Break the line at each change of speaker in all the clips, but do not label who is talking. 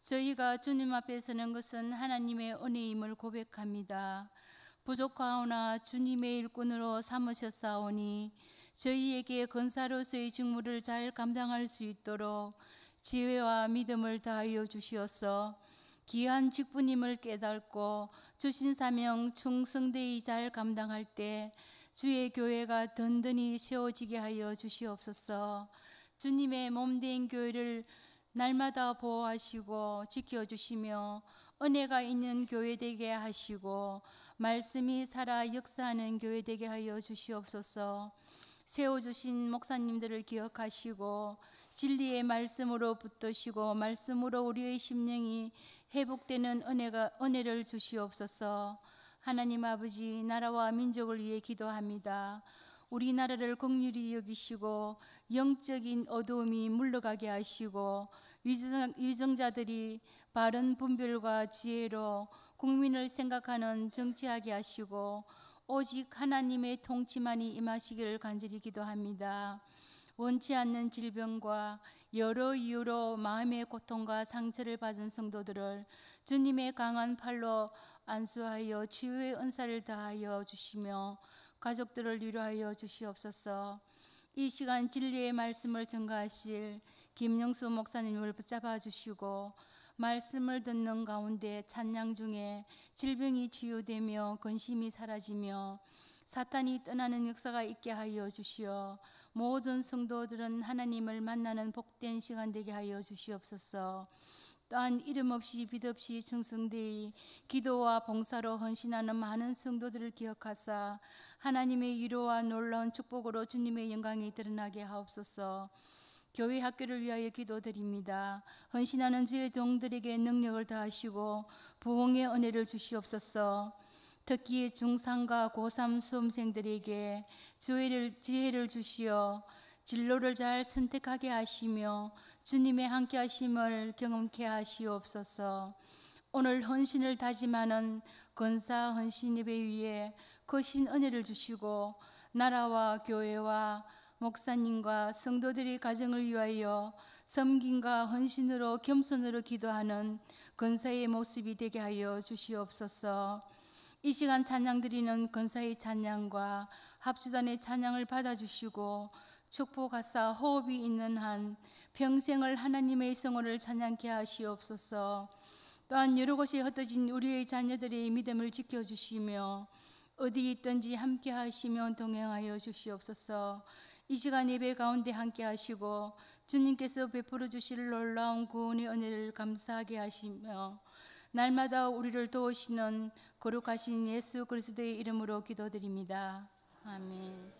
저희가 주님 앞에 서는 것은 하나님의 은혜임을 고백합니다. 부족하오나 주님의 일꾼으로 삼으셨사오니 저희에게 권사로서의 직무를 잘 감당할 수 있도록 지혜와 믿음을 다하여 주시어서 귀한 직분임을 깨닫고 주신 사명 충성되이 잘 감당할 때 주의 교회가 든든히 세워지게 하여 주시옵소서. 주님의 몸된 교회를 날마다 보호하시고 지켜주시며 은혜가 있는 교회 되게 하시고 말씀이 살아 역사하는 교회 되게 하여 주시옵소서. 세워주신 목사님들을 기억하시고 진리의 말씀으로 붙드시고 말씀으로 우리의 심령이 회복되는 은혜를 주시옵소서. 하나님 아버지, 나라와 민족을 위해 기도합니다. 우리나라를 긍휼히 여기시고 영적인 어두움이 물러가게 하시고 위정자들이 바른 분별과 지혜로 국민을 생각하는 정치하게 하시고 오직 하나님의 통치만이 임하시기를 간절히 기도합니다. 원치 않는 질병과 여러 이유로 마음의 고통과 상처를 받은 성도들을 주님의 강한 팔로 안수하여 치유의 은사를 다하여 주시며 가족들을 위로하여 주시옵소서. 이 시간 진리의 말씀을 전가하실 김영수 목사님을 붙잡아 주시고 말씀을 듣는 가운데 찬양 중에 질병이 치유되며 근심이 사라지며 사탄이 떠나는 역사가 있게 하여 주시어 모든 성도들은 하나님을 만나는 복된 시간 되게 하여 주시옵소서. 또한 이름 없이 빛 없이 충성되이 기도와 봉사로 헌신하는 많은 성도들을 기억하사 하나님의 위로와 놀라운 축복으로 주님의 영광이 드러나게 하옵소서. 교회 학교를 위하여 기도드립니다. 헌신하는 주의 종들에게 능력을 다하시고 부흥의 은혜를 주시옵소서. 특히 중3과 고3 수험생들에게 지혜를 주시어 진로를 잘 선택하게 하시며 주님의 함께 하심을 경험케 하시옵소서. 오늘 헌신을 다짐하는 권사 헌신 예배 위에 거신 은혜를 주시고 나라와 교회와 목사님과 성도들의 가정을 위하여 섬김과 헌신으로 겸손으로 기도하는 권사의 모습이 되게 하여 주시옵소서. 이 시간 찬양 드리는 권사의 찬양과 합주단의 찬양을 받아주시고 축복하사 호흡이 있는 한 평생을 하나님의 성호를 찬양케 하시옵소서. 또한 여러 곳에 흩어진 우리의 자녀들의 믿음을 지켜주시며 어디 있든지 함께 하시며 동행하여 주시옵소서. 이 시간 예배 가운데 함께 하시고 주님께서 베풀어 주실 놀라운 구원의 은혜를 감사하게 하시며 날마다 우리를 도우시는 거룩하신 예수 그리스도의 이름으로 기도드립니다. 아멘.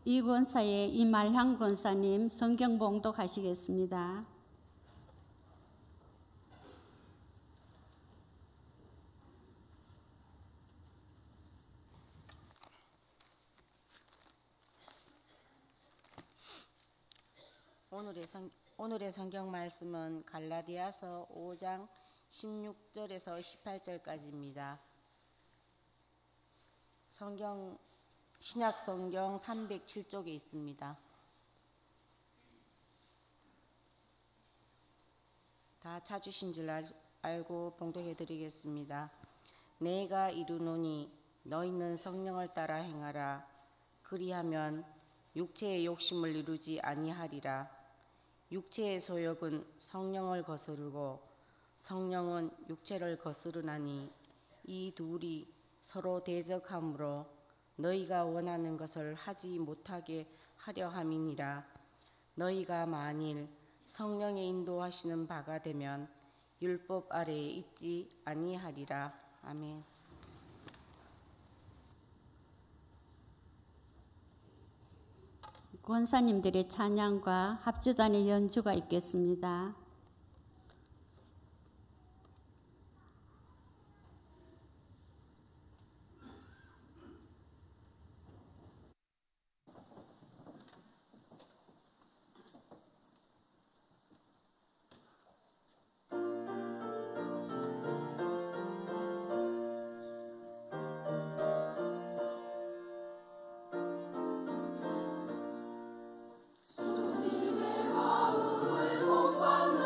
이 권사의 이말향 권사님 성경 봉독하시겠습니다.
오늘의 성경 말씀은 갈라디아서 5장 16절에서 18절까지입니다. 신약 성경 307쪽에 있습니다. 다 찾으신 줄 알고 봉독해 드리겠습니다. 내가 이르노니 너희는 성령을 따라 행하라. 그리하면 육체의 욕심을 이루지 아니하리라. 육체의 소욕은 성령을 거스르고 성령은 육체를 거스르나니 이 둘이 서로 대적하므로 너희가 원하는 것을 하지 못하게 하려 함이니라. 너희가 만일 성령의 인도하시는 바가 되면 율법 아래에 있지 아니하리라. 아멘.
권사님들의 찬양과 합주단의 연주가 있겠습니다.
주님의 마음을 못 받는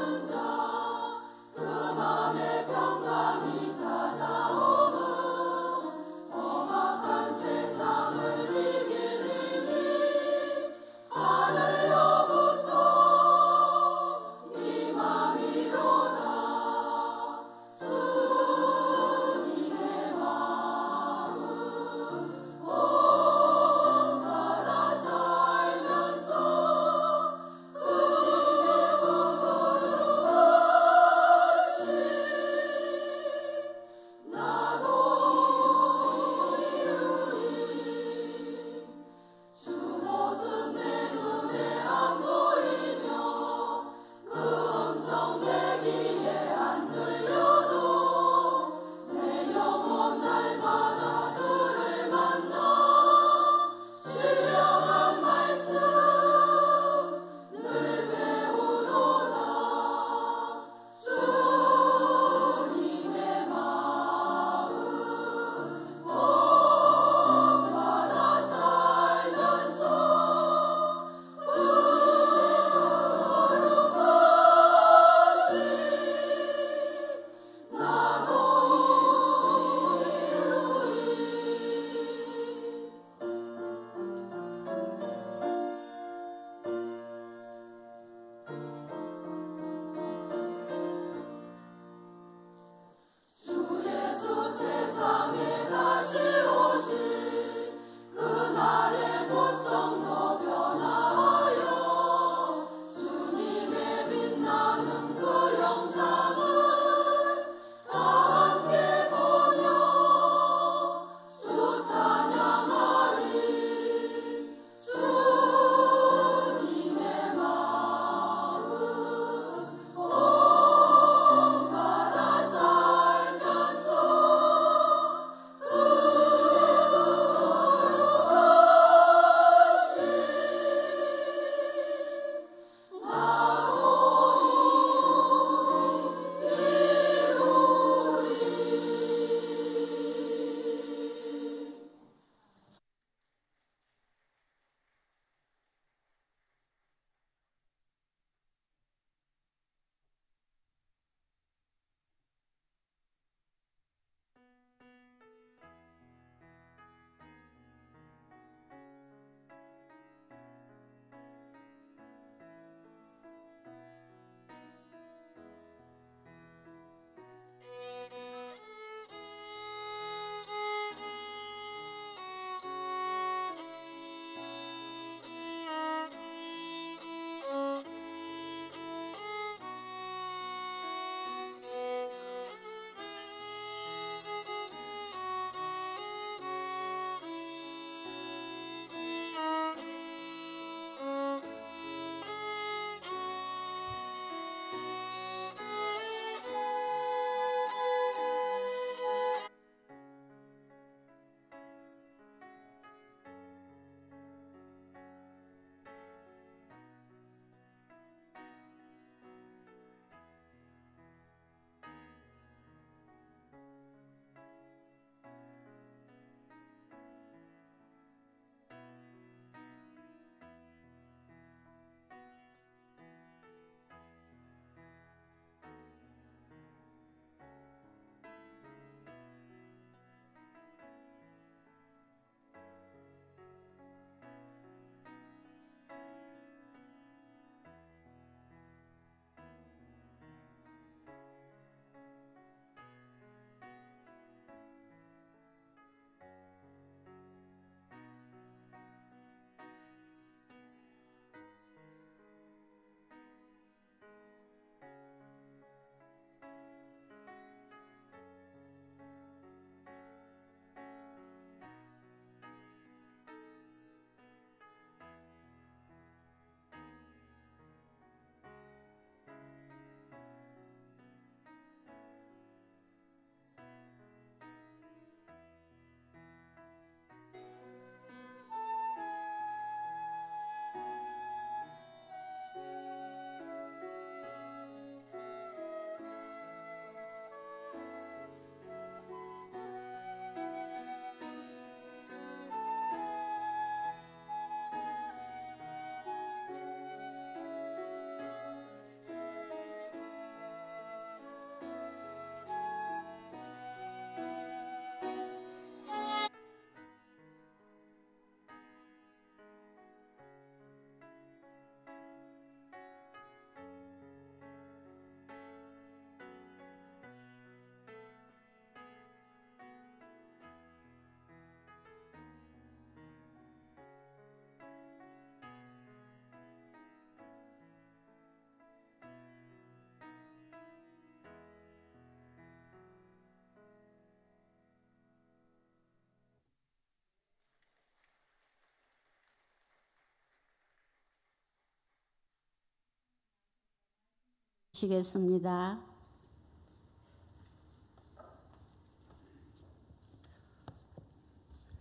주시겠습니다.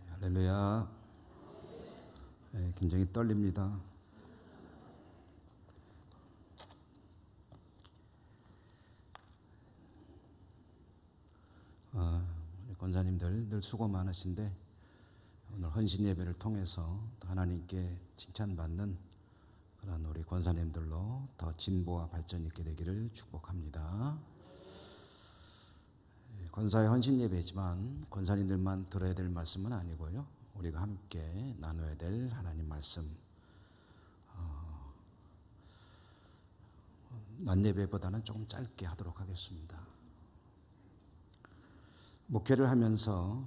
할렐루야. 네, 굉장히 떨립니다. 권사님들 늘 수고 많으신데 오늘 헌신 예배를 통해서 하나님께 칭찬받는 그런 우리 권사님들로 더 진보와 발전이 있게 되기를 축복합니다. 권사의 헌신 예배지만 권사님들만 들어야 될 말씀은 아니고요. 우리가 함께 나눠야 될 하나님 말씀. 낮 예배보다는 조금 짧게 하도록 하겠습니다. 목회를 하면서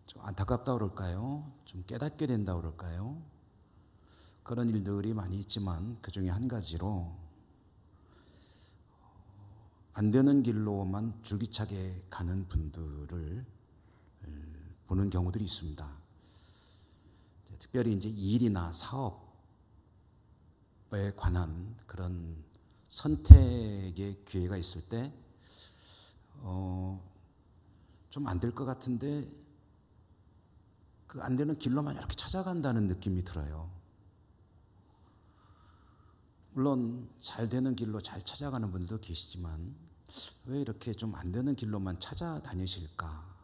좀 안타깝다 그럴까요? 좀 깨닫게 된다 그럴까요? 그런 일들이 많이 있지만 그 중에 한 가지로 안 되는 길로만 줄기차게 가는 분들을 보는 경우들이 있습니다. 특별히 이제 일이나 사업에 관한 그런 선택의 기회가 있을 때 좀 안 될 것 같은데 그 안 되는 길로만 이렇게 찾아간다는 느낌이 들어요. 물론 잘 되는 길로 잘 찾아가는 분들도 계시지만 왜 이렇게 좀 안 되는 길로만 찾아다니실까?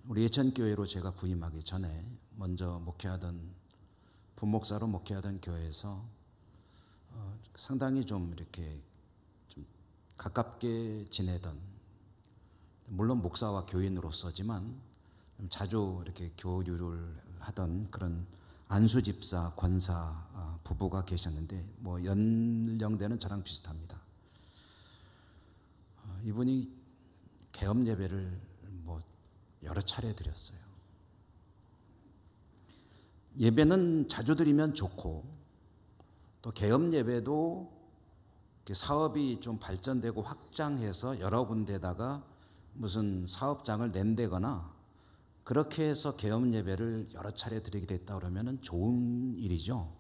우리 예천교회로 제가 부임하기 전에 먼저 부목사로 목회하던 교회에서 상당히 좀 이렇게 좀 가깝게 지내던, 물론 목사와 교인으로서지만 좀 자주 이렇게 교류를 하던 그런 안수 집사 권사 부부가 계셨는데 뭐 연령대는 저랑 비슷합니다. 이분이 개업 예배를 뭐 여러 차례 드렸어요. 예배는 자주 드리면 좋고 또 개업 예배도 사업이 좀 발전되고 확장해서 여러 군데다가 무슨 사업장을 낸다거나 그렇게 해서 개업 예배를 여러 차례 드리게 됐다 그러면 좋은 일이죠.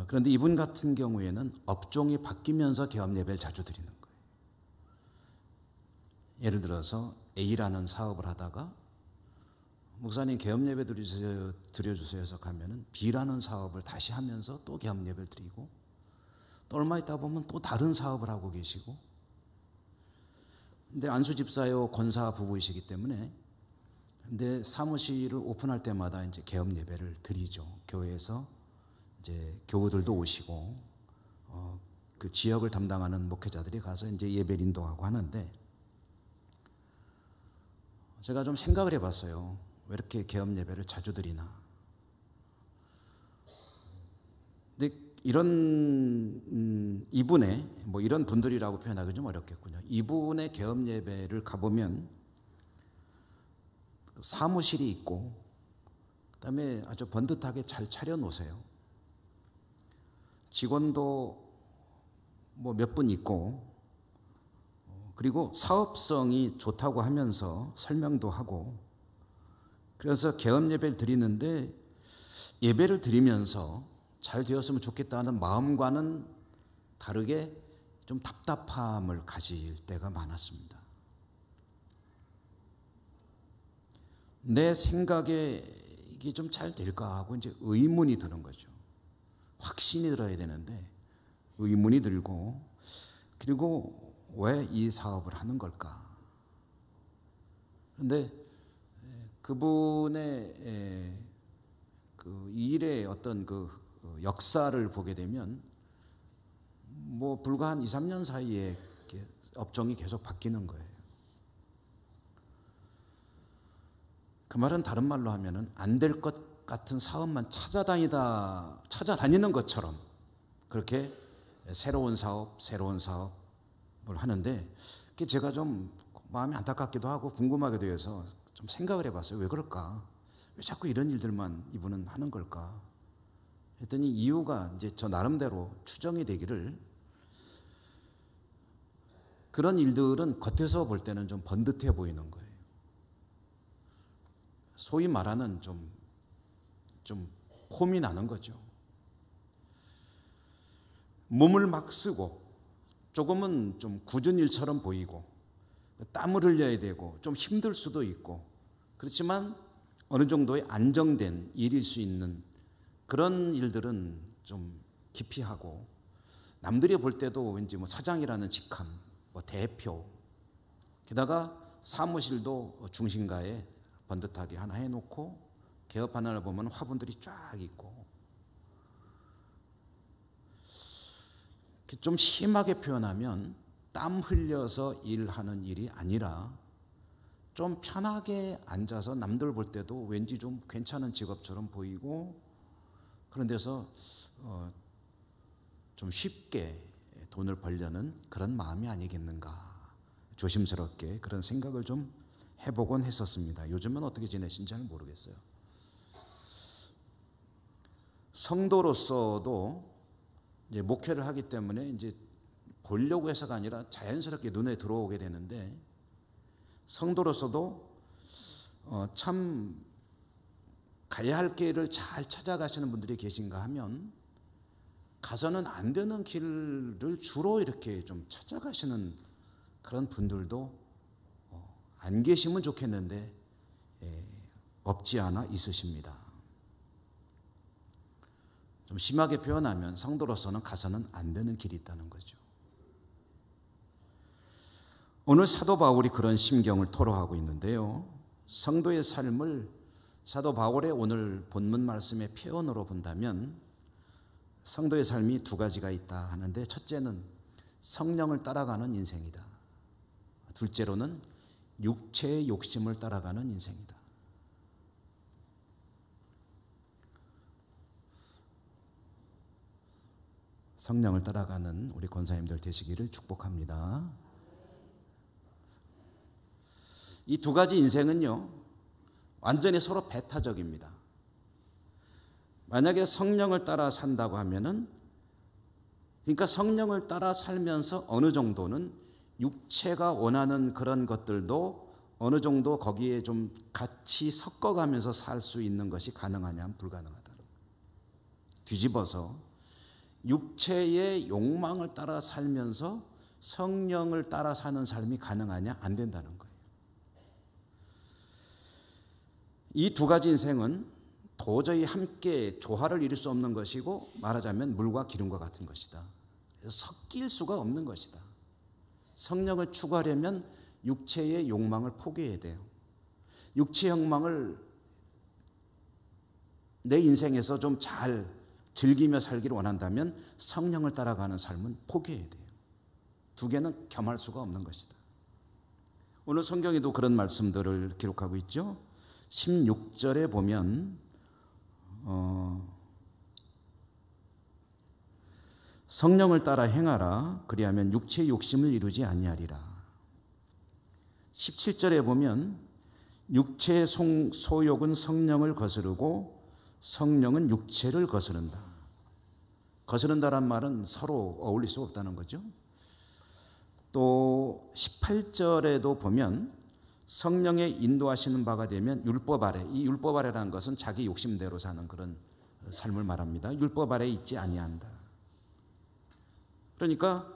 그런데 이분 같은 경우에는 업종이 바뀌면서 개업 예배를 자주 드리는 거예요. 예를 들어서 A라는 사업을 하다가 목사님 개업 예배 드려주세요 해서 가면은 B라는 사업을 다시 하면서 또 개업 예배를 드리고 또 얼마 있다 보면 또 다른 사업을 하고 계시고, 근데 안수 집사요 권사 부부이시기 때문에 근데 사무실을 오픈할 때마다 이제 개업 예배를 드리죠. 교회에서 이제 교우들도 오시고 그 지역을 담당하는 목회자들이 가서 이제 예배를 인도하고 하는데 제가 좀 생각을 해봤어요. 왜 이렇게 개업 예배를 자주 드리나? 근데 이분의 뭐 이런 분들이라고 표현하기 좀 어렵겠군요. 이분의 개업 예배를 가보면 사무실이 있고 그다음에 아주 번듯하게 잘 차려 놓으세요. 직원도 뭐 몇 분 있고 그리고 사업성이 좋다고 하면서 설명도 하고, 그래서 개업 예배를 드리는데 예배를 드리면서 잘 되었으면 좋겠다는 마음과는 다르게 좀 답답함을 가질 때가 많았습니다. 내 생각에 이게 좀 잘 될까 하고 이제 의문이 드는 거죠. 확신이 들어야 되는데 의문이 들고, 그리고 왜 이 사업을 하는 걸까? 그런데 그분의 그 일의 어떤 그 역사를 보게 되면 뭐 불과 한 2, 3년 사이에 업종이 계속 바뀌는 거예요. 그 말은 다른 말로 하면은 안 될 것 같은 사업만 찾아다니는 것처럼 그렇게 새로운 사업을 하는데 제가 좀 마음이 안타깝기도 하고 궁금하기도 해서 좀 생각을 해봤어요. 왜 그럴까? 왜 자꾸 이런 일들만 이분은 하는 걸까? 했더니 이유가 이제 저 나름대로 추정이 되기를, 그런 일들은 겉에서 볼 때는 좀 번듯해 보이는 거예요. 소위 말하는 좀 폼이 나는 거죠. 몸을 막 쓰고 조금은 좀 굳은 일처럼 보이고 땀을 흘려야 되고 좀 힘들 수도 있고, 그렇지만 어느 정도의 안정된 일일 수 있는 그런 일들은 좀 기피하고, 남들이 볼 때도 왠지 뭐 사장이라는 직함, 뭐 대표, 게다가 사무실도 중심가에 번듯하게 하나 해놓고 개업 하나를 보면 화분들이 쫙 있고, 좀 심하게 표현하면 땀 흘려서 일하는 일이 아니라 좀 편하게 앉아서 남들 볼 때도 왠지 좀 괜찮은 직업처럼 보이고, 그런 데서 좀 쉽게 돈을 벌려는 그런 마음이 아니겠는가, 조심스럽게 그런 생각을 좀 해보곤 했었습니다. 요즘은 어떻게 지내신지 잘 모르겠어요. 성도로서도 이제 목회를 하기 때문에 이제 보려고 해서가 아니라 자연스럽게 눈에 들어오게 되는데, 성도로서도 참 가야 할 길을 잘 찾아가시는 분들이 계신가 하면, 가서는 안 되는 길을 주로 이렇게 좀 찾아가시는 그런 분들도 안 계시면 좋겠는데 없지 않아 있으십니다. 좀 심하게 표현하면 성도로서는 가서는 안 되는 길이 있다는 거죠. 오늘 사도 바울이 그런 심경을 토로하고 있는데요. 성도의 삶을 사도 바울의 오늘 본문 말씀의 표현으로 본다면 성도의 삶이 두 가지가 있다 하는데, 첫째는 성령을 따라가는 인생이다. 둘째로는 육체의 욕심을 따라가는 인생이다. 성령을 따라가는 우리 권사님들 되시기를 축복합니다. 이 두 가지 인생은요, 완전히 서로 배타적입니다. 만약에 성령을 따라 산다고 하면은, 그러니까 성령을 따라 살면서 어느 정도는 육체가 원하는 그런 것들도 어느 정도 거기에 좀 같이 섞어가면서 살 수 있는 것이 가능하냐면 불가능하다. 뒤집어서 육체의 욕망을 따라 살면서 성령을 따라 사는 삶이 가능하냐? 안 된다는 거예요. 이 두 가지 인생은 도저히 함께 조화를 이룰 수 없는 것이고, 말하자면 물과 기름과 같은 것이다. 그래서 섞일 수가 없는 것이다. 성령을 추구하려면 육체의 욕망을 포기해야 돼요. 육체의 욕망을 내 인생에서 좀 잘 즐기며 살기를 원한다면 성령을 따라가는 삶은 포기해야 돼요. 두 개는 겸할 수가 없는 것이다. 오늘 성경에도 그런 말씀들을 기록하고 있죠. 16절에 보면 성령을 따라 행하라. 그리하면 육체의 욕심을 이루지 아니하리라. 17절에 보면 육체의 소욕은 성령을 거스르고 성령은 육체를 거스른다. 거스른다란 말은 서로 어울릴 수 없다는 거죠. 또 18절에도 보면 성령의 인도하시는 바가 되면 율법 아래, 이 율법 아래라는 것은 자기 욕심대로 사는 그런 삶을 말합니다. 율법 아래에 있지 아니한다. 그러니까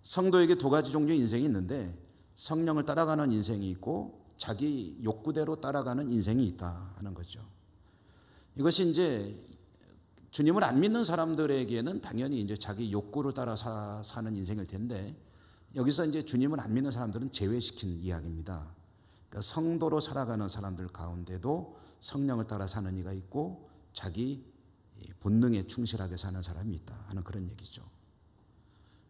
성도에게 두 가지 종류의 인생이 있는데, 성령을 따라가는 인생이 있고 자기 욕구대로 따라가는 인생이 있다 하는 거죠. 이것이 이제 주님을 안 믿는 사람들에게는 당연히 이제 자기 욕구를 따라 사는 인생일 텐데, 여기서 이제 주님을 안 믿는 사람들은 제외시킨 이야기입니다. 그러니까 성도로 살아가는 사람들 가운데도 성령을 따라 사는 이가 있고 자기 본능에 충실하게 사는 사람이 있다 하는 그런 얘기죠.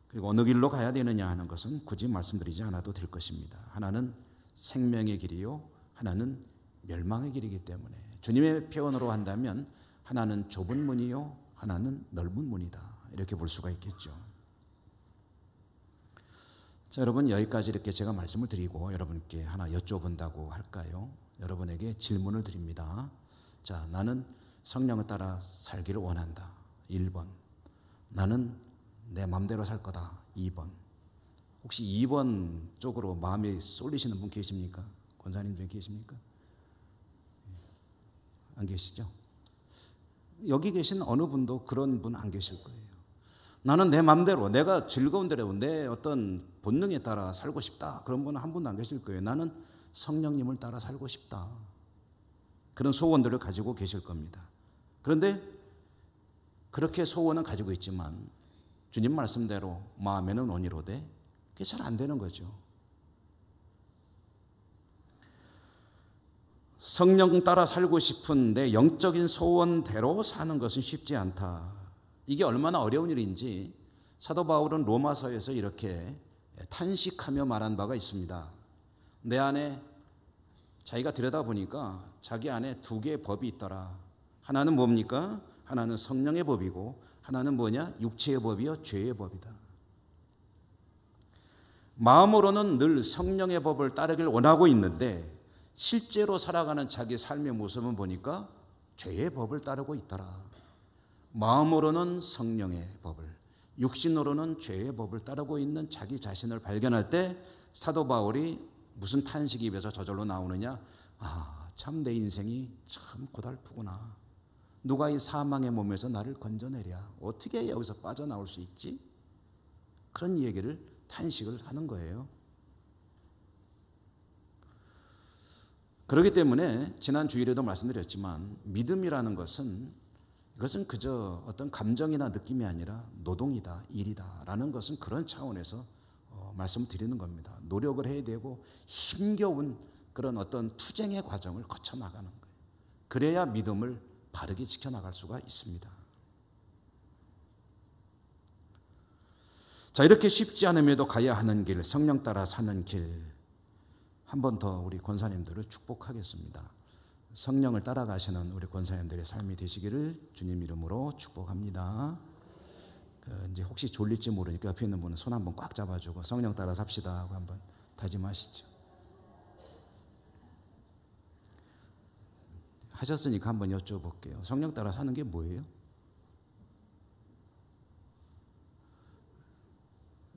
그리고 어느 길로 가야 되느냐 하는 것은 굳이 말씀드리지 않아도 될 것입니다. 하나는 생명의 길이요, 하나는 멸망의 길이기 때문에 주님의 표현으로 한다면 하나는 좁은 문이요, 하나는 넓은 문이다, 이렇게 볼 수가 있겠죠. 자, 여러분, 여기까지 이렇게 제가 말씀을 드리고 여러분께 하나 여쭤본다고 할까요? 여러분에게 질문을 드립니다. 자, 나는 성령을 따라 살기를 원한다. 1번. 나는 내 마음대로 살 거다. 2번. 혹시 2번 쪽으로 마음이 쏠리시는 분 계십니까? 권사님 중에 계십니까? 안 계시죠? 여기 계신 어느 분도 그런 분 안 계실 거예요. 나는 내 맘대로, 내가 즐거운 대로 내 어떤 본능에 따라 살고 싶다. 그런 분은 한 분도 안 계실 거예요. 나는 성령님을 따라 살고 싶다. 그런 소원들을 가지고 계실 겁니다. 그런데 그렇게 소원은 가지고 있지만 주님 말씀대로 마음에는 원이로되 그게 잘 안 되는 거죠. 성령 따라 살고 싶은 내 영적인 소원대로 사는 것은 쉽지 않다. 이게 얼마나 어려운 일인지 사도 바울은 로마서에서 이렇게 탄식하며 말한 바가 있습니다. 내 안에 자기가 들여다보니까 자기 안에 두 개의 법이 있더라. 하나는 뭡니까? 하나는 성령의 법이고 하나는 뭐냐? 육체의 법이요 죄의 법이다. 마음으로는 늘 성령의 법을 따르길 원하고 있는데 실제로 살아가는 자기 삶의 모습은 보니까 죄의 법을 따르고 있더라. 마음으로는 성령의 법을, 육신으로는 죄의 법을 따르고 있는 자기 자신을 발견할 때 사도 바울이 무슨 탄식이 입에서 저절로 나오느냐? 아, 참 내 인생이 참 고달프구나. 누가 이 사망의 몸에서 나를 건져내랴. 어떻게 여기서 빠져나올 수 있지? 그런 얘기를 탄식을 하는 거예요. 그렇기 때문에 지난 주일에도 말씀드렸지만 믿음이라는 것은 이것은 그저 어떤 감정이나 느낌이 아니라 노동이다, 일이다 라는 것은 그런 차원에서 말씀을 드리는 겁니다. 노력을 해야 되고 힘겨운 그런 어떤 투쟁의 과정을 거쳐 나가는 거예요. 그래야 믿음을 바르게 지켜나갈 수가 있습니다. 자, 이렇게 쉽지 않음에도 가야 하는 길, 성령 따라 사는 길, 한 번 더 우리 권사님들을 축복하겠습니다. 성령을 따라가시는 우리 권사님들의 삶이 되시기를 주님 이름으로 축복합니다. 이제 혹시 졸릴지 모르니까 옆에 있는 분은 손 한번 꽉 잡아주고 성령 따라 삽시다 하고 한번 다짐하시죠. 하셨으니까 한번 여쭤볼게요. 성령 따라 사는 게 뭐예요?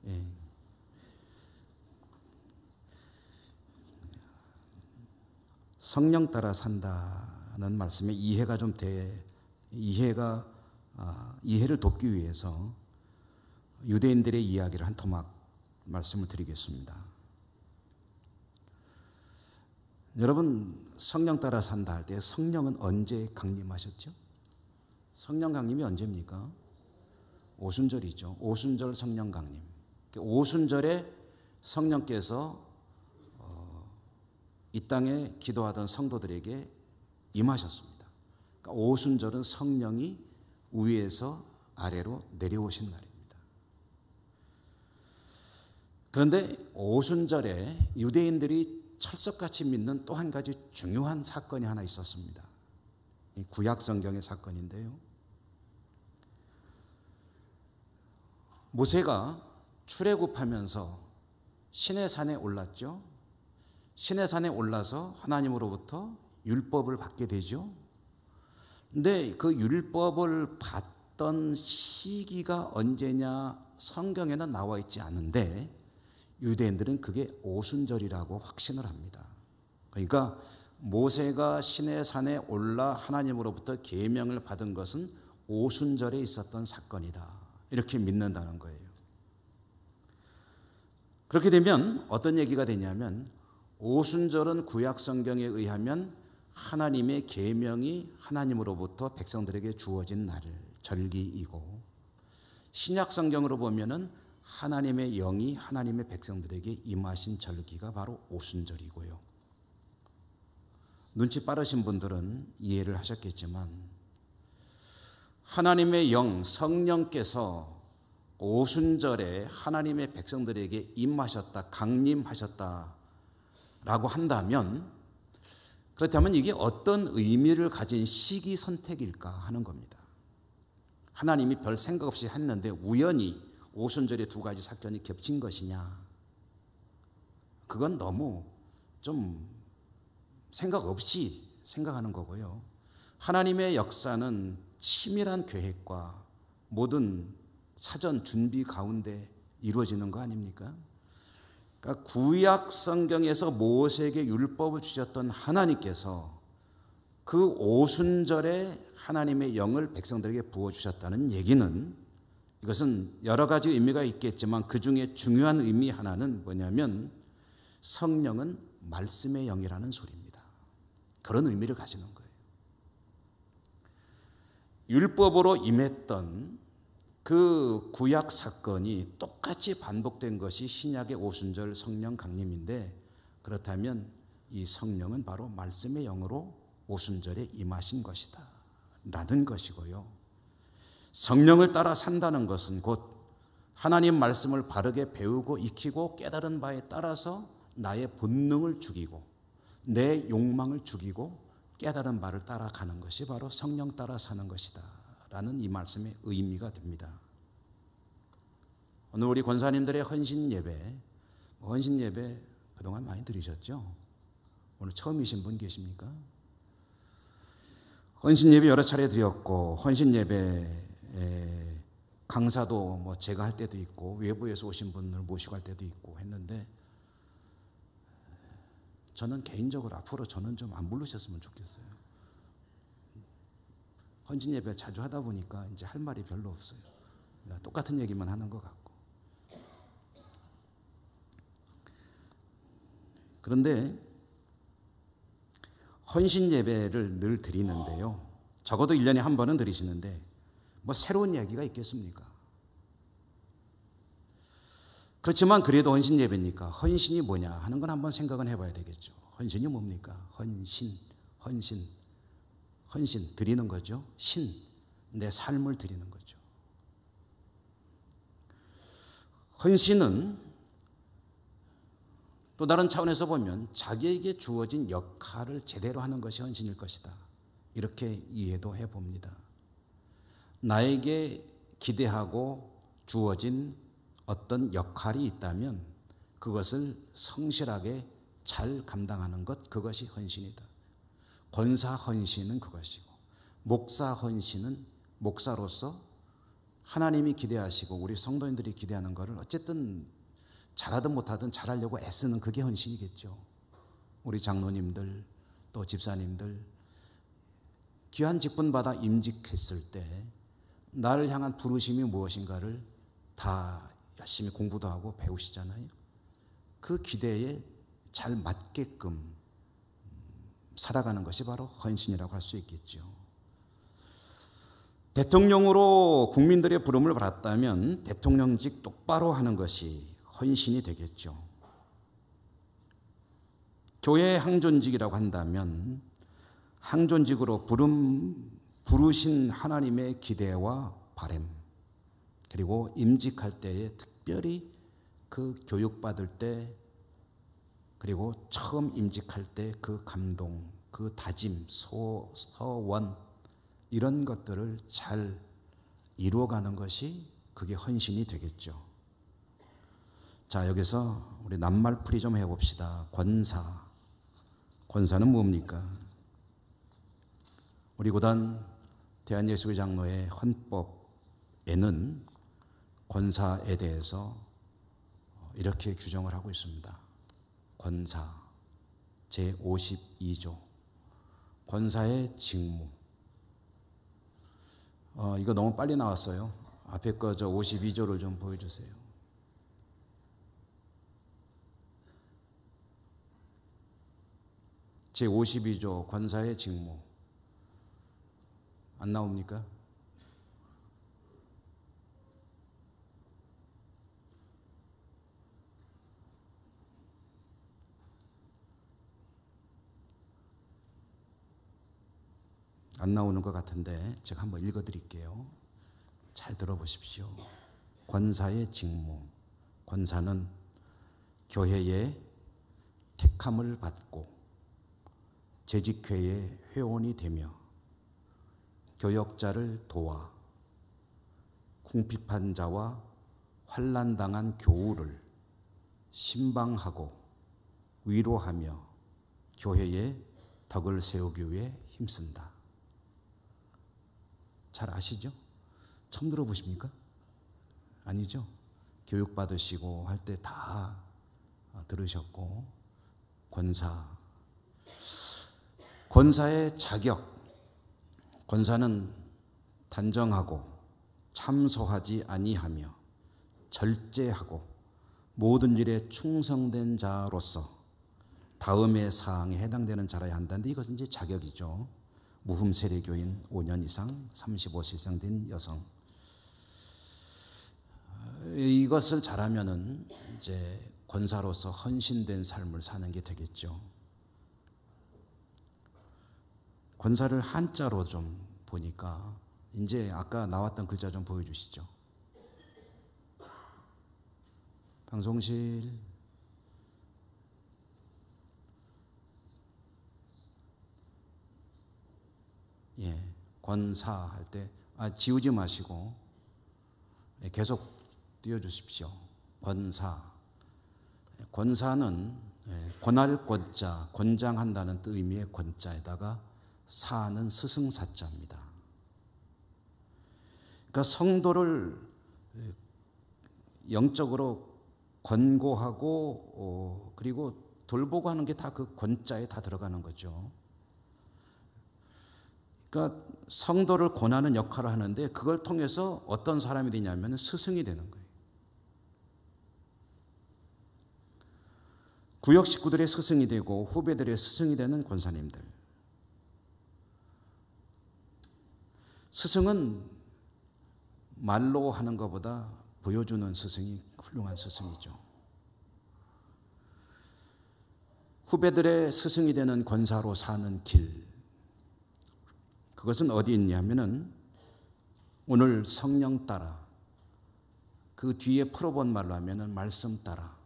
예. 성령 따라 산다는 말씀에 이해가 좀 이해를 돕기 위해서 유대인들의 이야기를 한 토막 말씀을 드리겠습니다. 여러분, 성령 따라 산다 할 때 성령은 언제 강림하셨죠? 성령 강림이 언제입니까? 오순절이죠. 오순절 성령 강림. 오순절에 성령께서 이 땅에 기도하던 성도들에게 임하셨습니다. 그러니까 오순절은 성령이 위에서 아래로 내려오신 날입니다. 그런데 오순절에 유대인들이 철석같이 믿는 또 한 가지 중요한 사건이 하나 있었습니다. 이 구약 성경의 사건인데요. 모세가 출애굽하면서 시내산에 올랐죠. 시내산에 올라서 하나님으로부터 율법을 받게 되죠. 근데 그 율법을 받던 시기가 언제냐 성경에는 나와 있지 않은데 유대인들은 그게 오순절이라고 확신을 합니다. 그러니까 모세가 시내산에 올라 하나님으로부터 계명을 받은 것은 오순절에 있었던 사건이다. 이렇게 믿는다는 거예요. 그렇게 되면 어떤 얘기가 되냐면 오순절은 구약 성경에 의하면 하나님의 계명이 하나님으로부터 백성들에게 주어진 날을 절기이고 신약 성경으로 보면은 하나님의 영이 하나님의 백성들에게 임하신 절기가 바로 오순절이고요. 눈치 빠르신 분들은 이해를 하셨겠지만 하나님의 영 성령께서 오순절에 하나님의 백성들에게 임하셨다, 강림하셨다 라고 한다면 그렇다면 이게 어떤 의미를 가진 시기 선택일까 하는 겁니다. 하나님이 별 생각 없이 했는데 우연히 오순절에 두 가지 사건이 겹친 것이냐? 그건 너무 좀 생각 없이 생각하는 거고요. 하나님의 역사는 치밀한 계획과 모든 사전 준비 가운데 이루어지는 거 아닙니까? 그러니까 구약 성경에서 모세에게 율법을 주셨던 하나님께서 오순절에 두 가지 사건이 겹친 것은 우연이 아니라 하나님의 역사는 치밀한 계획과 모든 사전 준비 가운데 이루어지는 거 아닙니까? 그러니까 구약 성경에서 모세에게 율법을 주셨던 하나님께서 오순절에 두 가지 사건이 겹친 것은 우연이 아니라 하나님의 역사는 치밀한 계획과 모든 사전 준비 가운데 이루어지는 거 아닙니까? 그러니까 구약 성경에서 모세에게 율법을 주셨던 하나님께서 그 오순절에 하나님의 영을 백성들에게 부어주셨다는 얘기는, 이것은 여러 가지 의미가 있겠지만 그 중에 중요한 의미 하나는 뭐냐면 성령은 말씀의 영이라는 소리입니다. 그런 의미를 가지는 거예요. 율법으로 임했던 그 구약 사건이 똑같이 반복된 것이 신약의 오순절 성령 강림인데, 그렇다면 이 성령은 바로 말씀의 영으로 오순절에 임하신 것이다 라는 것이고요. 성령을 따라 산다는 것은 곧 하나님 말씀을 바르게 배우고 익히고 깨달은 바에 따라서 나의 본능을 죽이고 내 욕망을 죽이고 깨달은 바를 따라가는 것이 바로 성령 따라 사는 것이다 라는 이 말씀의 의미가 됩니다. 오늘 우리 권사님들의 헌신 예배 그동안 많이 드리셨죠? 오늘 처음이신 분 계십니까? 헌신 예배 여러 차례 드렸고, 헌신 예배 강사도 제가 할 때도 있고 외부에서 오신 분을 모시고 할 때도 있고 했는데, 저는 개인적으로 앞으로 저는 좀 안 부르셨으면 좋겠어요. 헌신 예배를 자주 하다 보니까 이제 할 말이 별로 없어요. 똑같은 얘기만 하는 것 같고. 그런데 헌신 예배를 늘 드리는데요, 적어도 1년에 한 번은 드리시는데 새로운 이야기가 있겠습니까? 그렇지만 그래도 헌신 예배니까 헌신이 뭐냐 하는 건 한번 생각은 해봐야 되겠죠. 헌신이 뭡니까? 헌신 드리는 거죠. 내 삶을 드리는 거죠. 헌신은 또 다른 차원에서 보면 자기에게 주어진 역할을 제대로 하는 것이 헌신일 것이다, 이렇게 이해도 해봅니다. 나에게 기대하고 주어진 어떤 역할이 있다면 그것을 성실하게 잘 감당하는 것, 그것이 헌신이다. 권사 헌신은 그것이고, 목사 헌신은 목사로서 하나님이 기대하시고 우리 성도인들이 기대하는 것을 어쨌든 잘하든 못하든 잘하려고 애쓰는, 그게 헌신이겠죠. 우리 장로님들 또 집사님들 귀한 직분 받아 임직했을 때 나를 향한 부르심이 무엇인가를 다 열심히 공부도 하고 배우시잖아요. 그 기대에 잘 맞게끔 살아가는 것이 바로 헌신이라고 할 수 있겠죠. 대통령으로 국민들의 부름을 받았다면 대통령직 똑바로 하는 것이 헌신이 되겠죠. 교회 항존직이라고 한다면 항존직으로 부르신 하나님의 기대와 바람, 그리고 임직할 때에 특별히 그 교육받을 때, 그리고 처음 임직할 때 그 감동, 그 다짐, 서원, 이런 것들을 잘 이루어가는 것이 그게 헌신이 되겠죠. 자, 여기서 우리 낱말풀이 좀 해봅시다. 권사는 뭡니까? 우리 고단 대한예수교 장로의 헌법에는 권사에 대해서 이렇게 규정을 하고 있습니다. 권사 제52조 권사의 직무. 이거 너무 빨리 나왔어요. 앞에 거 52조를 좀 보여주세요. 제52조 권사의 직무 안 나옵니까? 안 나오는 것 같은데 제가 한번 읽어드릴게요. 잘 들어보십시오. 권사의 직무. 권사는 교회에 택함을 받고 재직회의 회원이 되며 교역자를 도와 궁핍한 자와 환난당한 교우를 신방하고 위로하며 교회에 덕을 세우기 위해 힘쓴다. 잘 아시죠? 처음 들어보십니까? 아니죠? 교육받으시고 할 때 다 들으셨고. 권사, 권사의 자격. 권사는 단정하고 참소하지 아니하며 절제하고 모든 일에 충성된 자로서 다음의 사항에 해당되는 자라야 한다는데, 이것은 이제 자격이죠. 무흠 세례교인 5년 이상 35세 이상 된 여성. 이것을 잘하면은 이제 권사로서 헌신된 삶을 사는 게 되겠죠. 권사를 한자로 좀 보니까 이제 아까 나왔던 글자 좀 보여주시죠. 방송실. 예, 권사 할 때 지우지 마시고 계속 띄워주십시오. 권사. 권사는 권할 권자, 권장한다는 의미의 권자에다가 사는 스승사자입니다. 그러니까 성도를 영적으로 권고하고 그리고 돌보고 하는 게 다 그 권자에 다 들어가는 거죠. 그러니까 성도를 권하는 역할을 하는데, 그걸 통해서 어떤 사람이 되냐면 스승이 되는 거예요. 구역 식구들의 스승이 되고 후배들의 스승이 되는 권사님들. 스승은 말로 하는 것보다 보여주는 스승이 훌륭한 스승이죠. 후배들의 스승이 되는 권사로 사는 길, 그것은 어디 있냐면은 오늘 성령 따라, 그 뒤에 풀어본 말로 하면은 말씀 따라.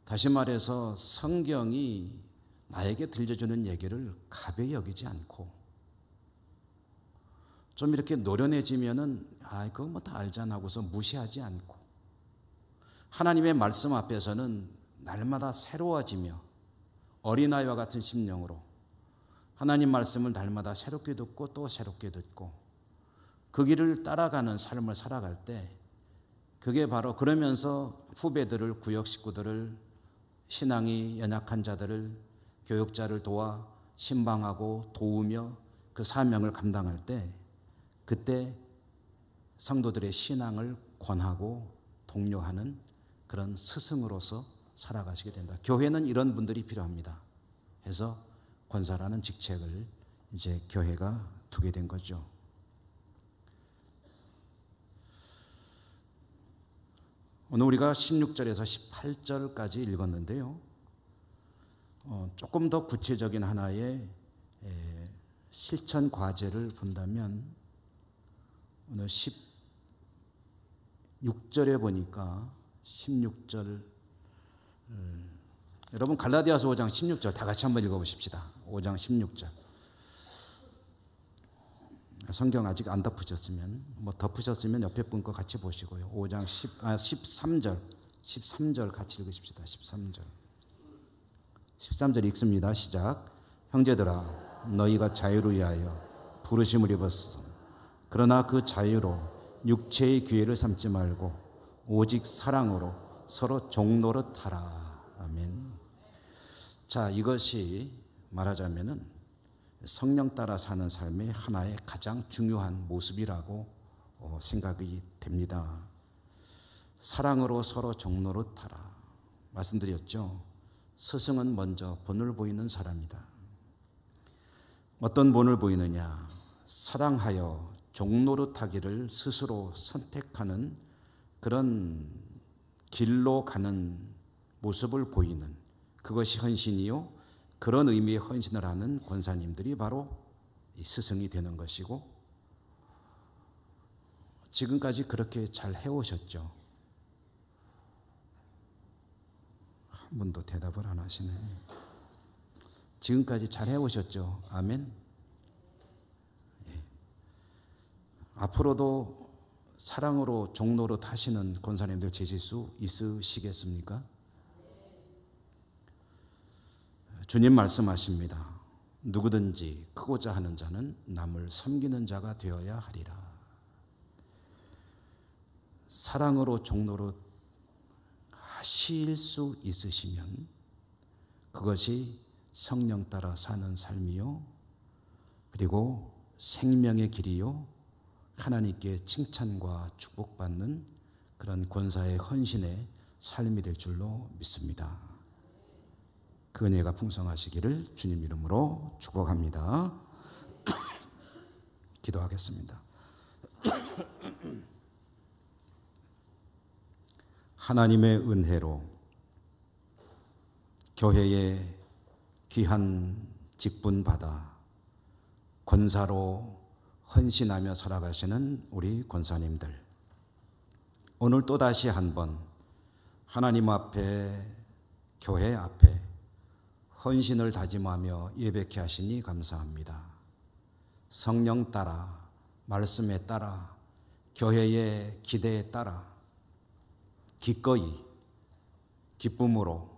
다시 말해서 성경이 나에게 들려주는 얘기를 가벼이 여기지 않고, 좀 이렇게 노련해지면은 그거 뭐 다 알잖아 하고서 무시하지 않고, 하나님의 말씀 앞에서는 날마다 새로워지며 어린아이와 같은 심령으로 하나님 말씀을 날마다 새롭게 듣고 또 새롭게 듣고 그 길을 따라가는 삶을 살아갈 때, 그게 바로 그러면서 후배들을, 구역 식구들을, 신앙이 연약한 자들을, 교육자를 도와 신방하고 도우며 그 사명을 감당할 때, 그때 성도들의 신앙을 권하고 독려하는 그런 스승으로서 살아가시게 된다. 교회는 이런 분들이 필요합니다. 해서 권사라는 직책을 이제 교회가 두게 된 거죠. 오늘 우리가 16절에서 18절까지 읽었는데요. 조금 더 구체적인 하나의 실천 과제를 본다면, 오늘 16절에 보니까 16절, 여러분 갈라디아서 5장 16절 다 같이 한번 읽어보십시다. 5장 16절. 성경 아직 안 덮으셨으면, 덮으셨으면 옆에 분 거 같이 보시고요. 5장 13절 같이 읽으십시다. 13절 읽습니다. 시작. 형제들아, 너희가 자유를 위하여 부르심을 입었어. 그러나 그 자유로 육체의 기회를 삼지 말고 오직 사랑으로 서로 종노릇하라. 아멘. 자, 이것이 말하자면은 성령 따라 사는 삶의 하나의 가장 중요한 모습이라고 생각이 됩니다. 사랑으로 서로 종노릇하라. 말씀드렸죠. 스승은 먼저 본을 보이는 사람이다. 어떤 본을 보이느냐? 사랑하여 종노릇하기를 스스로 선택하는 그런 길로 가는 모습을 보이는, 그것이 헌신이요, 그런 의미의 헌신을 하는 권사님들이 바로 이 스승이 되는 것이고, 지금까지 그렇게 잘 해오셨죠. 한 분도 대답을 안 하시네. 지금까지 잘 해오셨죠. 아멘. 예. 앞으로도 사랑으로 종노릇 하시는 권사님들 계실 수 있으시겠습니까? 주님 말씀하십니다. 누구든지 크고자 하는 자는 남을 섬기는 자가 되어야 하리라. 사랑으로 종노릇 하실 수 있으시면 그것이 성령 따라 사는 삶이요, 그리고 생명의 길이요, 하나님께 칭찬과 축복받는 그런 권사의 헌신의 삶이 될 줄로 믿습니다. 그 은혜가 풍성하시기를 주님 이름으로 축복합니다. 기도하겠습니다. 하나님의 은혜로 교회에 귀한 직분 받아 권사로 헌신하며 살아가시는 우리 권사님들, 오늘 또다시 한번 하나님 앞에, 교회 앞에 헌신을 다짐하며 예배케 하시니 감사합니다. 성령 따라, 말씀에 따라, 교회의 기대에 따라 기꺼이 기쁨으로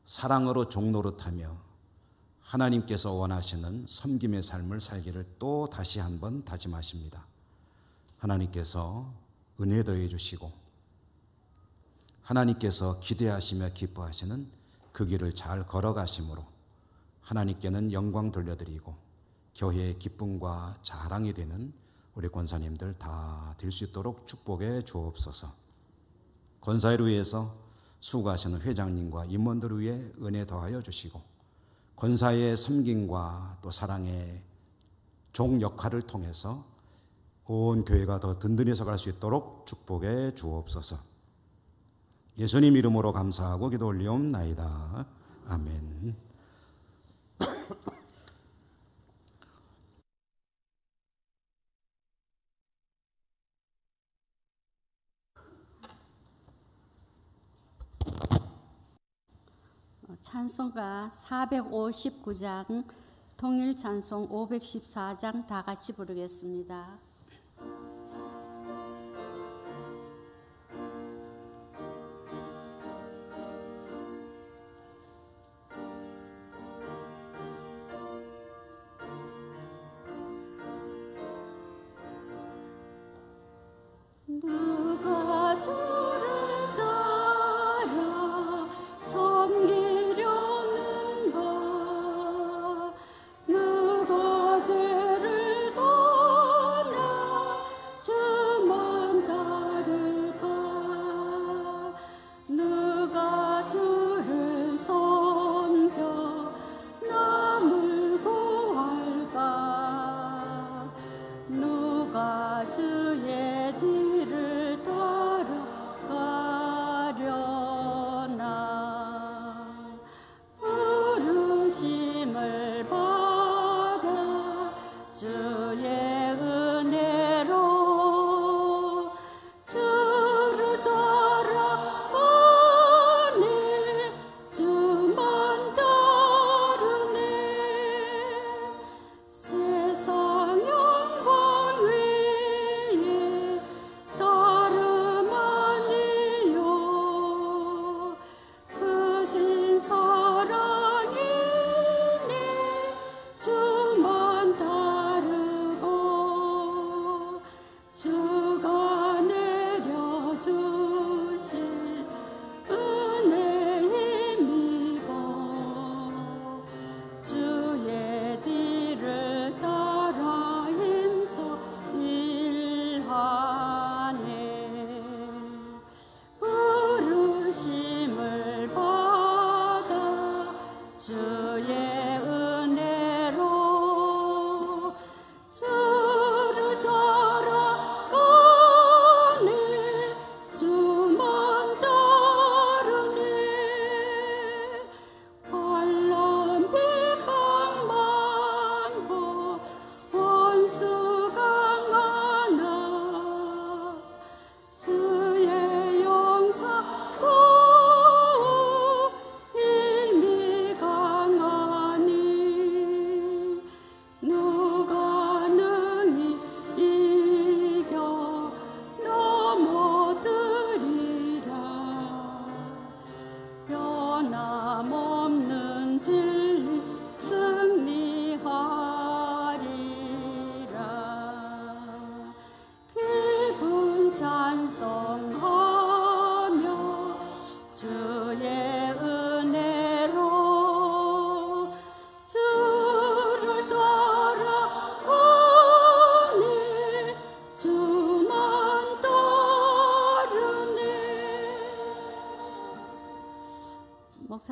사랑으로 종노릇하며 하나님께서 원하시는 섬김의 삶을 살기를 또 다시 한번 다짐하십니다. 하나님께서 은혜 더해 주시고 하나님께서 기대하시며 기뻐하시는 그 길을 잘 걸어가심으로 하나님께는 영광 돌려드리고 교회의 기쁨과 자랑이 되는 우리 권사님들 다 될 수 있도록 축복해 주옵소서. 권사회를 위해서 수고하시는 회장님과 임원들을 위해 은혜 더하여 주시고 권사의 섬김과 또 사랑의 종 역할을 통해서 온 교회가 더 든든해서 갈 수 있도록 축복해 주옵소서. 예수님 이름으로 감사하고 기도 올리옵나이다. 아멘.
찬송가 459장, 통일 찬송 514장 다 같이 부르겠습니다. 누가 주를 따라 섬기려는가, 누가 죄를 떠나 주만 따를까, 누가 주를 섬겨 남을 구할까, 누가 주의 뒤를 따라가려나. 부르심을 받아 주의 은혜로 주를 따라가네, 주만 따르네. 세상 영광 위에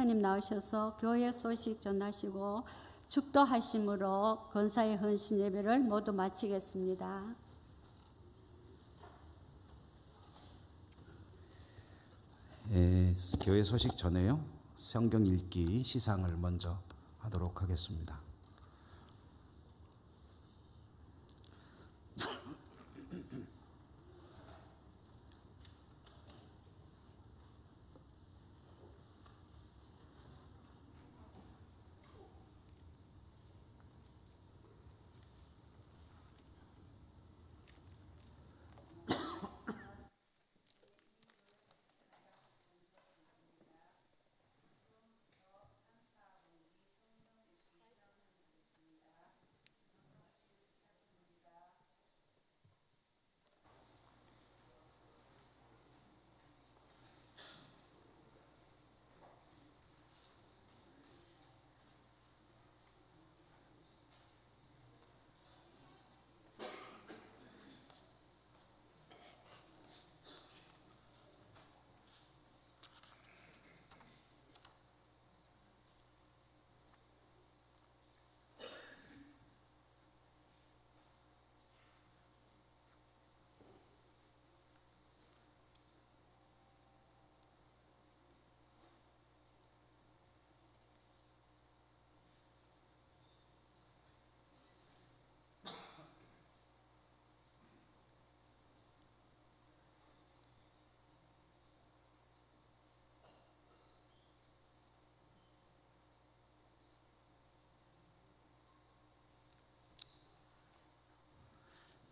권사님 나오셔서 교회 소식 전하시고 축도하심으로 권사의 헌신 예배를 모두 마치겠습니다.
교회 소식 전에요. 성경 읽기 시상을 먼저 하도록 하겠습니다.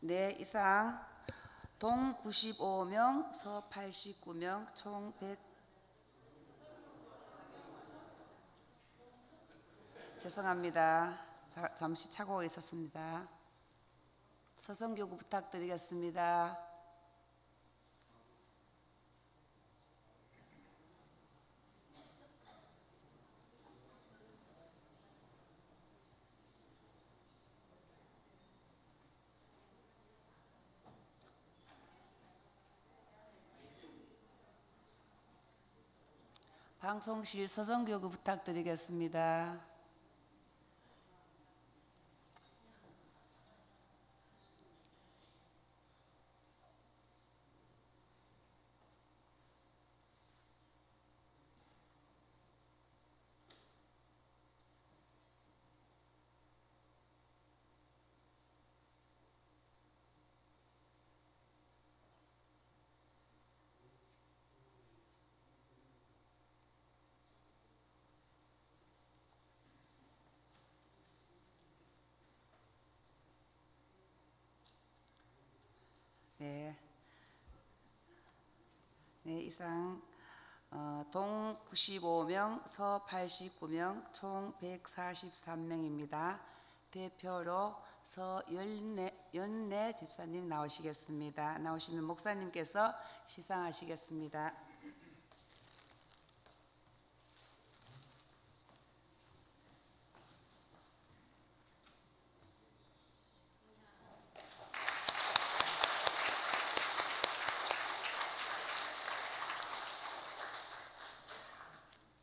네, 이상 동 95명, 서 89명, 총 100. 죄송합니다. 잠시 착오가 있었습니다. 서성교구 부탁드리겠습니다. 방송실 서성교구 부탁드리겠습니다. 네, 이상 동 95명, 서 89명, 총 143명입니다. 대표로 서 연내 집사님 나오시겠습니다. 나오시면 목사님께서 시상하시겠습니다.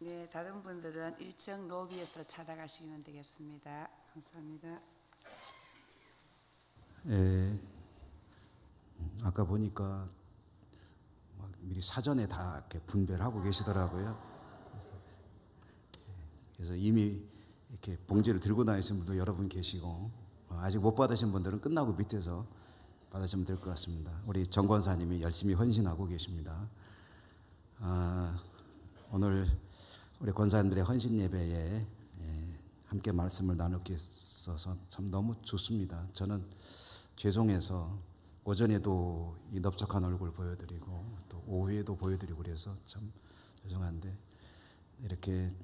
네, 다른 분들은 1층 로비에서 찾아가시면 되겠습니다. 감사합니다.
아까 보니까 미리 사전에 다 이렇게 분배를 하고 계시더라고요. 그래서 이미 이렇게 봉지를 들고 다니신 분도 여러분 계시고, 아직 못 받으신 분들은 끝나고 밑에서 받으시면 될 것 같습니다. 우리 정 권사님이 열심히 헌신하고 계십니다. 오늘 우리 권사님들의 헌신 예배에 함께 말씀을 나누게 있어서 참 너무 좋습니다. 저는 죄송해서 오전에도 이 넓적한 얼굴 보여드리고 또 오후에도 보여드리고 그래서 참 죄송한데, 이렇게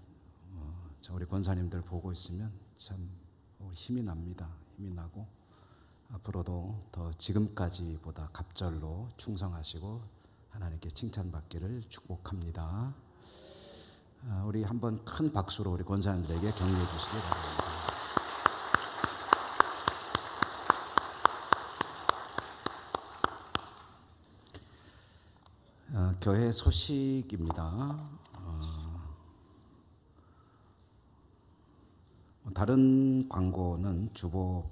우리 권사님들 보고 있으면 참 힘이 납니다. 힘이 나고 앞으로도 더 지금까지보다 갑절로 충성하시고 하나님께 칭찬받기를 축복합니다. 우리 한번 큰 박수로 우리 권사님들에게 격려해 주시기 바랍니다. 교회 소식입니다. 다른 광고는 주보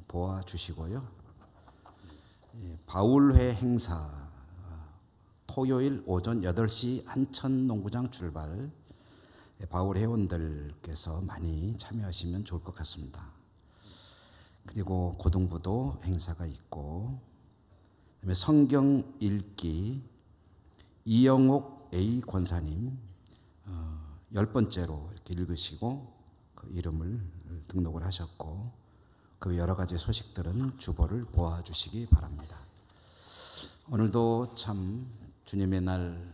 보아 주시고요. 바울회 행사 토요일 오전 8시 한천 농구장 출발. 바울 회원들께서 많이 참여하시면 좋을 것 같습니다. 그리고 고등부도 행사가 있고, 그다음에 성경 읽기 이영옥 A 권사님 10번째로 이렇게 읽으시고 그 이름을 등록을 하셨고, 그 여러 가지 소식들은 주보를 보아주시기 바랍니다. 오늘도 참 주님의 날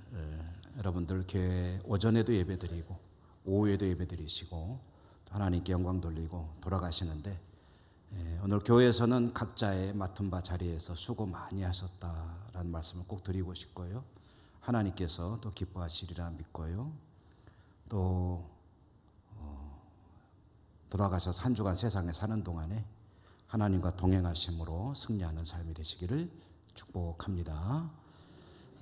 여러분들 교회 오전에도 예배드리고 오후에도 예배드리시고 하나님께 영광 돌리고 돌아가시는데, 오늘 교회에서는 각자의 맡은 바 자리에서 수고 많이 하셨다라는 말씀을 꼭 드리고 싶고요. 하나님께서 또 기뻐하시리라 믿고요. 또 돌아가셔서 한 주간 세상에 사는 동안에 하나님과 동행하심으로 승리하는 삶이 되시기를 축복합니다.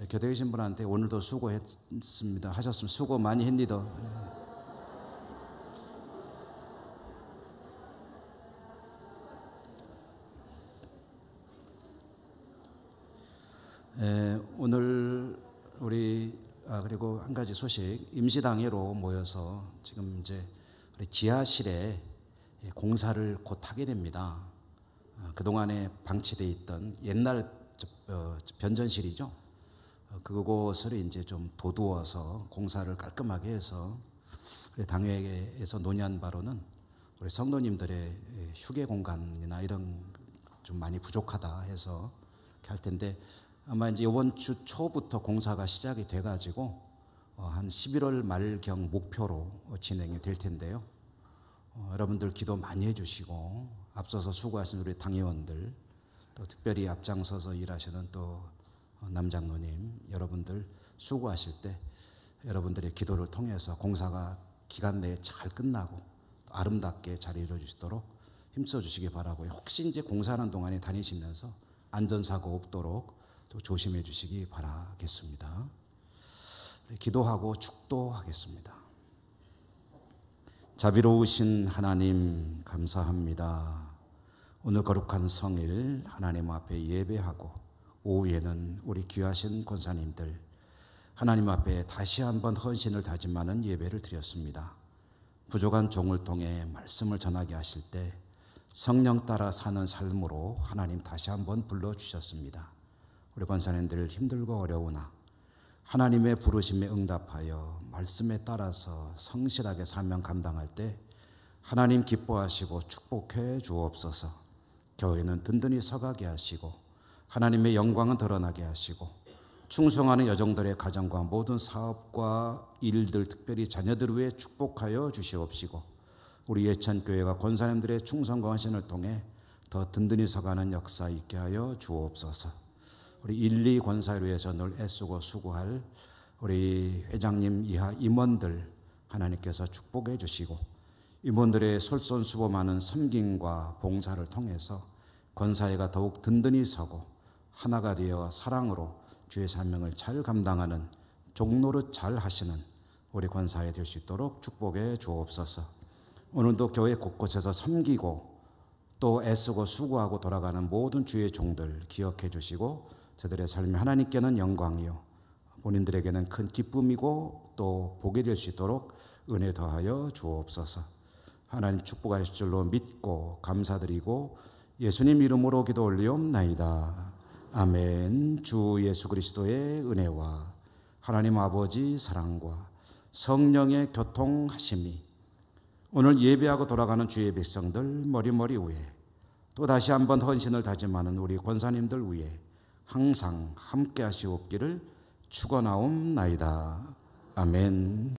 곁에 계신 분한테 오늘도 수고했습니다 하셨으면 수고 많이 했니다. 오늘 우리 그리고 한 가지 소식, 임시당회로 모여서 지금 이제 우리 지하실에 공사를 곧 하게 됩니다. 그동안에 방치되어 있던 옛날 변전실이죠. 그곳을 이제 좀 도두어서 공사를 깔끔하게 해서 우리 당회에서 논의한 바로는 우리 성도님들의 휴게 공간이나 이런 좀 많이 부족하다 해서 이렇게 할 텐데, 아마 이제 이번 주 초부터 공사가 시작이 돼가지고 한 11월 말경 목표로 진행이 될 텐데요. 여러분들 기도 많이 해주시고 앞서서 수고하신 우리 당의원들, 또 특별히 앞장서서 일하시는 또 남장로님 여러분들 수고하실 때 여러분들의 기도를 통해서 공사가 기간 내에 잘 끝나고 아름답게 잘 이루어질 수 있도록 힘써 주시기 바라고요. 혹시 이제 공사하는 동안에 다니시면서 안전사고 없도록 또 조심해 주시기 바라겠습니다. 기도하고 축도하겠습니다. 자비로우신 하나님 감사합니다. 오늘 거룩한 성일 하나님 앞에 예배하고 오후에는 우리 귀하신 권사님들 하나님 앞에 다시 한번 헌신을 다짐하는 예배를 드렸습니다. 부족한 종을 통해 말씀을 전하게 하실 때 성령 따라 사는 삶으로 하나님 다시 한번 불러주셨습니다. 우리 권사님들 힘들고 어려우나 하나님의 부르심에 응답하여 말씀에 따라서 성실하게 사명 감당할 때 하나님 기뻐하시고 축복해 주옵소서. 교회는 든든히 서가게 하시고 하나님의 영광은 드러나게 하시고 충성하는 여종들의 가정과 모든 사업과 일들, 특별히 자녀들 위해 축복하여 주시옵시고 우리 예천교회가 권사님들의 충성과 헌신을 통해 더 든든히 서가는 역사 있게 하여 주옵소서. 우리 1, 2 권사를 위해서 늘 애쓰고 수고할 우리 회장님 이하 임원들 하나님께서 축복해 주시고 임원들의 솔선수범하는 섬김과 봉사를 통해서 권사회가 더욱 든든히 서고 하나가 되어 사랑으로 주의 사명을 잘 감당하는 종노릇 잘 하시는 우리 권사회 될 수 있도록 축복해 주옵소서. 오늘도 교회 곳곳에서 섬기고 또 애쓰고 수고하고 돌아가는 모든 주의 종들 기억해 주시고 저들의 삶이 하나님께는 영광이요 본인들에게는 큰 기쁨이고 또 복이 될 수 있도록 은혜 더하여 주옵소서. 하나님 축복하실 줄로 믿고 감사드리고 예수님 이름으로 기도 올리옵나이다. 아멘. 주 예수 그리스도의 은혜와 하나님 아버지 사랑과 성령의 교통하심이 오늘 예배하고 돌아가는 주의 백성들 머리머리 위에 또 다시 한번 헌신을 다짐하는 우리 권사님들 위에 항상 함께 하시옵기를 축원하옵나이다. 아멘.